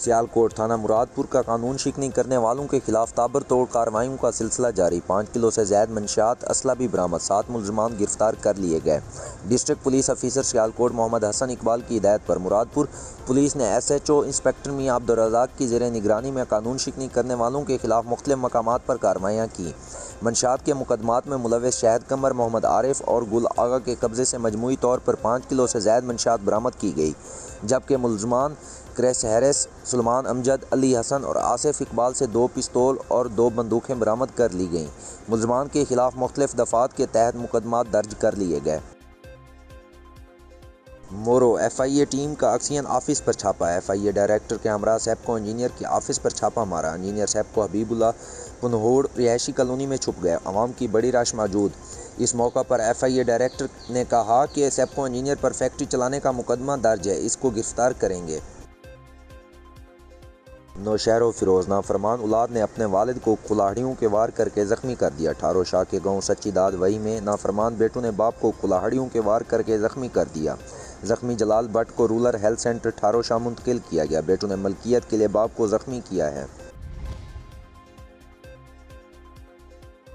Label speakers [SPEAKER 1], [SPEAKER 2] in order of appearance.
[SPEAKER 1] सियालकोट थाना मुरादपुर का कानून शिकनी करने वालों के खिलाफ ताबड़तोड़ कार्रवाइयों का सिलसिला जारी। 5 किलो से ज़्यादा मंशियात असला भी बरामद। 7 मुलजमान गिरफ्तार कर लिए गए। डिस्ट्रिक्ट पुलिस अफसर सियालकोट मोहम्मद हसन इकबाल की हिदायत पर मुरादपुर पुलिस ने SHO इंस्पेक्टर मियां अब्दुर्रज़ाक की ज़ेरे निगरानी में कानून शिकनी करने वालों के खिलाफ मुख्तलिफ मकामात पर कार्रवाइयाँ की। मंशियात के मुकदमात में मुलविस शहद कमर मोहम्मद आरिफ और गुल आगा के कब्ज़े से मजमूई तौर पर 5 किलो से ज़्यादा मंशियात बरामद की गई, जबकि मुलजमान क्रेस हैरिस, सुलेमान अमजद, अली हसन और आसिफ इकबाल से 2 पिस्तौल और 2 बंदूकें बरामद कर ली गईं। मुलजमान के खिलाफ मुख्तलिफ दफ़ात के तहत मुकदमात दर्ज कर लिए गए। मोरो FIA टीम का अक्सियन ऑफिस पर छापा। FIA डायरेक्टर के हमरा सेप्को इंजीनियर के ऑफिस पर छापा मारा। इंजीनियर सेप्को हबीबुल्ला पुनहोड़ रिहायशी कॉलोनी में छुप गए। अवाम की बड़ी रश मौजूद। इस मौका पर FIA डायरेक्टर ने कहा कि सेप्को इंजीनियर पर फैक्ट्री चलाने का मुकदमा दर्ज है, इसको गिरफ्तार करेंगे। नौशहरों फिरोज नाफरमान औलाद ने अपने वालिद को कुल्हाड़ियों के वार करके ज़ख्मी कर दिया। ठारो शाह के गांव सच्ची दाद वही में नाफरमान बेटों ने बाप को कुल्हाड़ियों के वार करके ज़ख्मी कर दिया। ज़ख्मी जलाल भट्ट को रूरल हेल्थ सेंटर ठारो शाह मुंतकिल किया गया। बेटों ने मलकियत के लिए बाप को ज़ख्मी किया है।